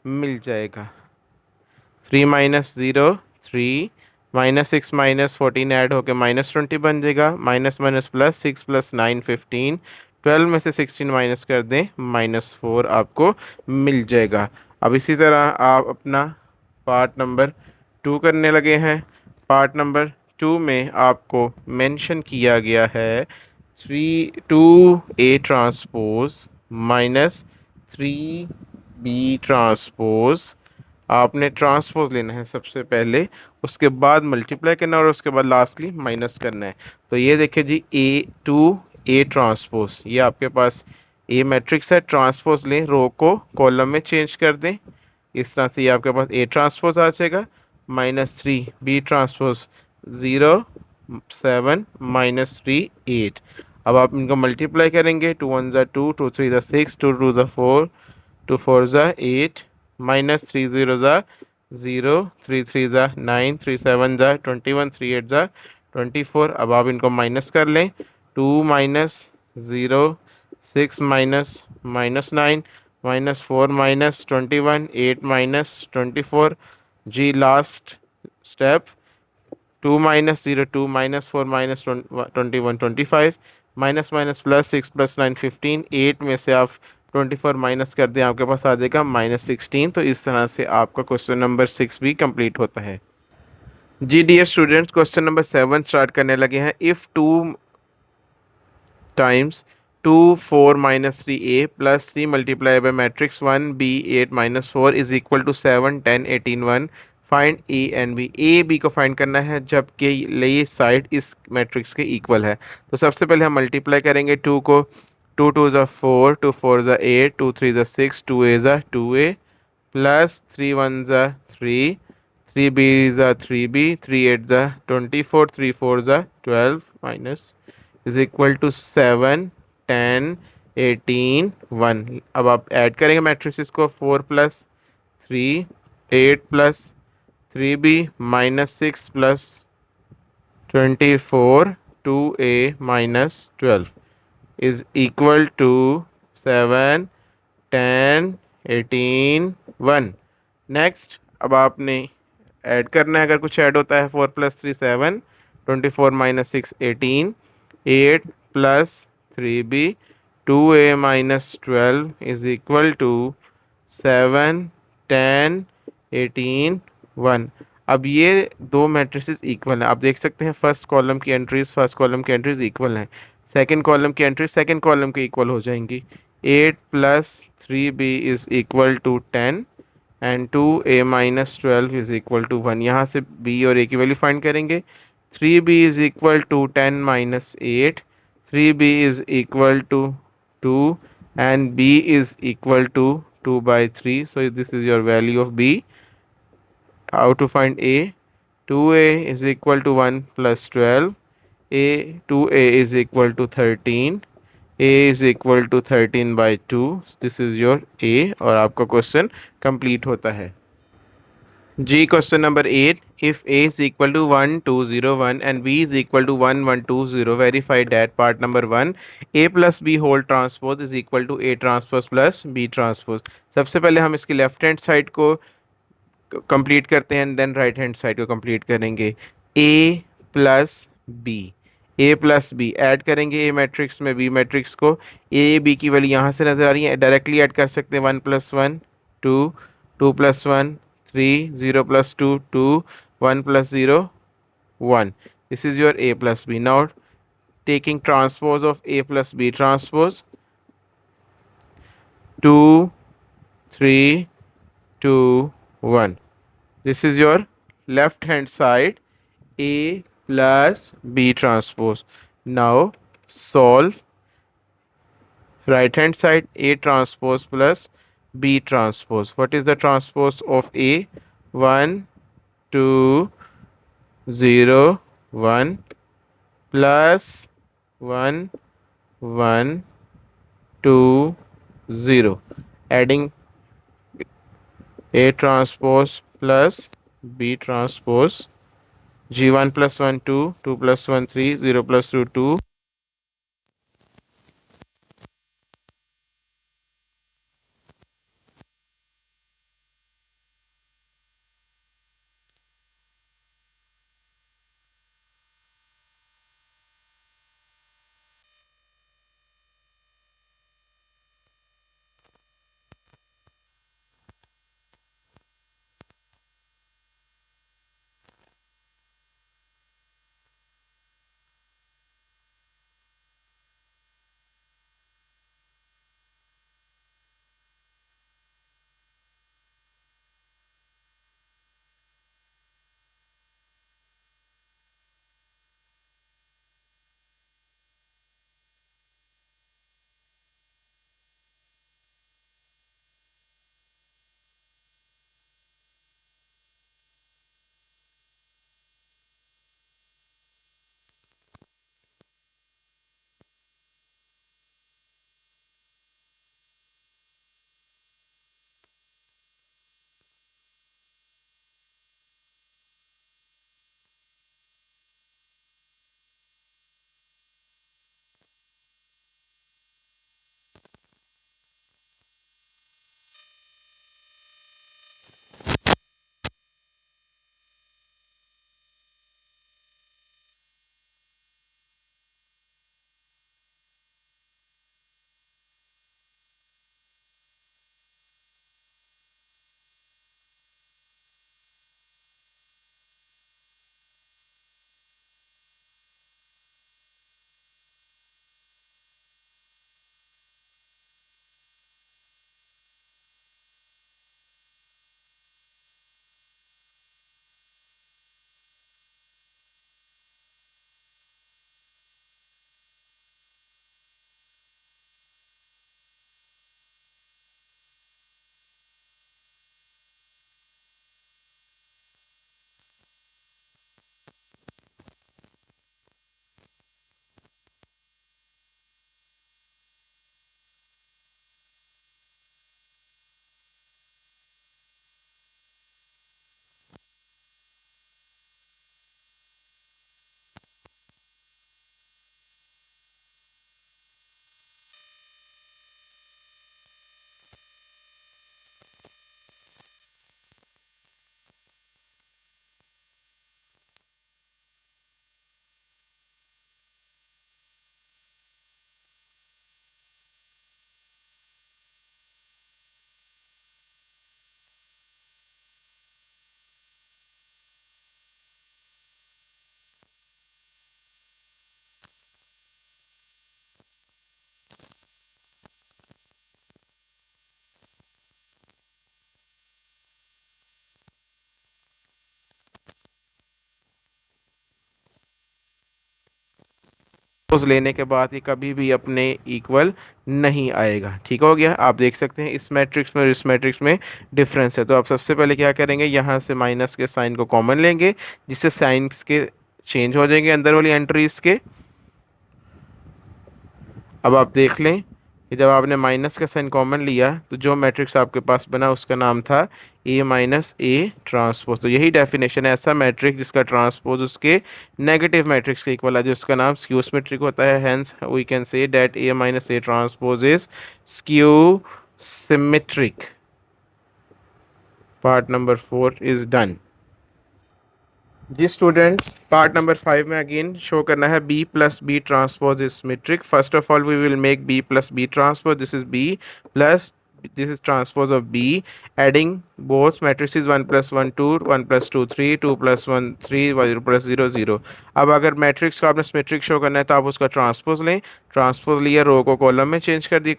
मिल जाएगा। 3 minus 0 3, -6 -14 add होके -20 बन जाएगा। माइनस माइनस प्लस 6 प्लस 9 15, 12 में से 16 माइनस कर दें -4 आपको मिल जाएगा। अब इसी तरह आप अपना पार्ट नंबर 2 करने लगे हैं। पार्ट नंबर 2 में आपको मेंशन किया गया है 2A ट्रांसपोज -3B ट्रांसपोज। आपने ट्रांसपोज लेना है सबसे पहले, उसके बाद मल्टीप्लाई करना है और उसके बाद लास्टली माइनस करना है। तो ये देखिए जी, A ट्रांसपोज, ये आपके पास ए मैट्रिक्स है। ट्रांसपोज लें, रो को कॉलम में चेंज कर दें, इस तरह से ये आपके पास ए ट्रांसपोज आ जाएगा। -3 B ट्रांसपोज 0 7 -3 8। अब आप इनको मल्टीप्लाई करेंगे, 2 1 ज़ा 2, 2 3 ज़ा 6, 2 2 ज़ा 4, 2 4 ज़ा 8, -3 0 ज़ा 0, 3 3 ज़ा 9, 3 7 ज़ा 21, 3 8 ज़ा 24। अब आप इनको माइनस कर लें, 2 माइनस 0 6 माइनस -9 -4 -21 8 -24। जी last step, 2 minus 0 2 -4 -21 25, minus minus plus 6 plus 9 15, 8 में से आप 24 माइनस कर दें, आपके पास आ जाएगा -16। तो इस तरह से आपका क्वेश्चन नंबर 6 भी कंप्लीट होता है। जी dear students, question number 7 start करने लगे हैं। If 2 times 2 4 -3A plus 3 multiplied by matrix 1 B 8 -4 is equal to 7 10 18 1। Find A and B. A B को फाइंड करना है जबकि ये साइड इस मैट्रिक्स के इक्वल है। तो सबसे पहले हम मल्टीप्लाई करेंगे 2 को, 2 2 ज़ा 4, 2 4 ज़ा 8, 2 3 ज़ा 6, 2A ज़ा 2A, प्लस 3 1 ज़ा 3, 3B ज़ा 3B, 3 8 ज़ा 24, 3 4 ज़ा 12 माइनस इज इक्वल टू 7 10 18 1। अब आप ऐड करेंगे मैट्रिसेस को, 4 plus 3 8 plus 3B -6 plus 24 2A -12 is equal to 7 10 18 1। Next, अब आपने ऐड करना है, अगर कुछ ऐड होता है, 4 plus 3 7, 24 -6 18, 8 plus 3B 2A -12 is equal to 7 10 18 1। अब ये दो मैट्रिसेस इक्वल हैं, आप देख सकते हैं फर्स्ट कॉलम की एंट्रीज इक्वल हैं, सेकंड कॉलम की एंट्रीज सेकंड कॉलम के इक्वल हो जाएंगी। 8 plus 3B is equal to 10 and 2A -12 is equal to 1। यहाँ से B और A की वैल्यू फाइंड करेंगे। 3B is equal to 10 -8, 3B is equal to 2 and B is equal to 2/3. So this is your value of B. How to find A? 2A is equal to 1 plus 12. 2A is equal to 13. A is equal to 13/2. This is your A और आपका question complete होता है। जी question number 8, if A is equal to 1 2 0 1 and B is equal to 1 1 2 0, verify that part number 1 A plus B whole transpose is equal to A transpose plus B transpose। सबसे पहले हम इसकी left hand side को complete करते हैं, then right hand side को complete करेंगे। A plus B, A plus B add करेंगे ए मैट्रिक्स में बी मैट्रिक्स को। ए बी की वैल्यू यहाँ से नज़र आ रही है, डायरेक्टली ऐड कर सकते हैं। 1 + 1 2, 2 + 1 3, 0 + 2 2, 1 + 0 1। This is your a plus b। Now taking transpose of a plus b transpose, 2 3 2 1। This is your left hand side, a plus b transpose। Now solve right hand side, a transpose plus b transpose। What is the transpose of a? 1 2 0 1 plus 1 1 2 0। Adding a transpose plus b transpose, g 1 + 1 2, 2 + 1 3, 0 + 2 2, transpose लेने के बाद ये कभी भी अपने equal नहीं आएगा। ठीक हो गया। आप देख सकते हैं इस मैट्रिक्स में और इस मैट्रिक्स में डिफरेंस है। तो आप सबसे पहले क्या करेंगे, यहाँ से माइनस के साइन को कॉमन लेंगे, जिससे साइन के चेंज हो जाएंगे अंदर वाली एंट्रीज के। अब आप देख लें कि जब आपने माइनस का साइन कॉमन लिया तो जो मैट्रिक्स आपके पास बना उसका नाम था ए माइनस ए ट्रांसपोज। तो यही डेफिनेशन है, ऐसा मैट्रिक्स जिसका ट्रांसपोज उसके नेगेटिव मैट्रिक्स के इक्वल है, जिसका नाम स्क्यू सिमेट्रिक होता है। Hence we can say that A minus A transpose is skew symmetric. Part number 4 is done. जी स्टूडेंट्स, पार्ट नंबर 5 में अगेन शो करना है b plus B transpose is symmetric. First of all we will make b plus B transpose. This is b plus this is transpose of b, adding both matrices 1 plus 1 2, 1 plus 2 3, 2 plus 1 3, 0 plus 0 0। अब अगर matrix को आपने symmetric show करना है तो आप उसका transpose लें। ट्रांसपोज लिया, रो को कॉलम में चेंज कर दी,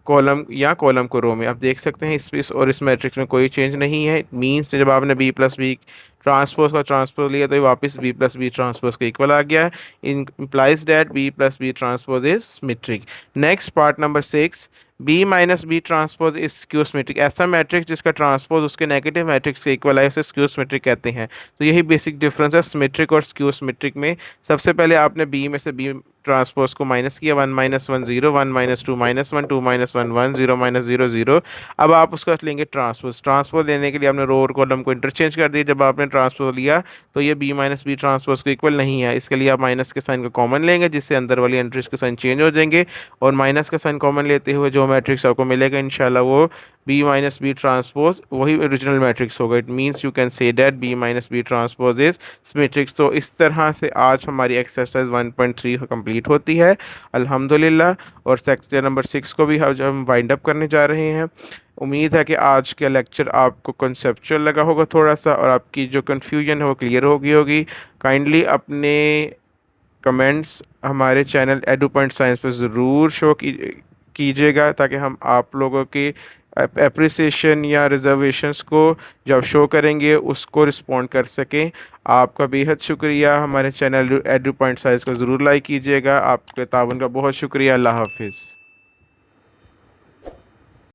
कॉलम या कॉलम को रो में। आप देख सकते हैं इस और इस मैट्रिक्स में कोई चेंज नहीं है। मीन्स जब आपने b प्लस बी ट्रांसपोज का ट्रांसपोज लिया तो ये वापस b प्लस बी ट्रांसपोज के इक्वल आ गया है। implies that b plus B transpose is symmetric. Next part number 6, b minus B transpose is skew symmetric. ऐसा मैट्रिक्स जिसका ट्रांसपोज उसके नेगेटिव मैट्रिक्स के इक्वल है उसे स्क्यू सिमेट्रिक कहते हैं। तो यही बेसिक डिफरेंस है सिमेट्रिक और स्क्यू सिमेट्रिक में। सबसे पहले आपने b में से b ट्रांसपोज को माइनस किया, 1 minus 1 0, 1 minus 2 minus 1, 2 minus 1 1, 0 minus 0 0। अब आप उसका लेंगे ट्रांसपोज। ट्रांसपोज लेने के लिए आपने रो और कॉलम को इंटरचेंज कर दिया। जब आपने ट्रांसपोज लिया तो ये b माइनस बी ट्रांसपोज के इक्वल नहीं है। इसके लिए आप माइनस के साइन को कॉमन लेंगे, जिससे अंदर वाली एंट्रीज के साइन चेंज हो जाएंगे। और माइनस का साइन कॉमन लेते हुए जो मैट्रिक्स आपको मिलेगा इंशाल्लाह वो b माइनस बी ट्रांसपोज वही ओरिजिनल मैट्रिक्स होगा। It means you can say that b minus B transpose is symmetric. तो इस तरह से आज हमारी एक्सरसाइज 1.3 कंप्लीट होती है अल्हम्दुलिल्लाह। और सेक्शन नंबर 6 को भी हम वाइंड अप करने जा रहे हैं। उम्मीद है कि आज का लेक्चर आपको कंसेप्चुअल लगा होगा थोड़ा सा, और आपकी जो कन्फ्यूजन है वो क्लियर होगी होगी। काइंडली अपने कमेंट्स हमारे चैनल edu.science पे ज़रूर शो कीजिएगा, ताकि हम आप लोगों की एप्रिसिएशन या रिजर्वेशंस को जब शो करेंगे उसको रिस्पॉन्ड कर सकें। आपका बेहद शुक्रिया। हमारे चैनल edu.science को ज़रूर लाइक कीजिएगा। आपके ताउन का बहुत शुक्रिया। अल्लाह हाफिज़।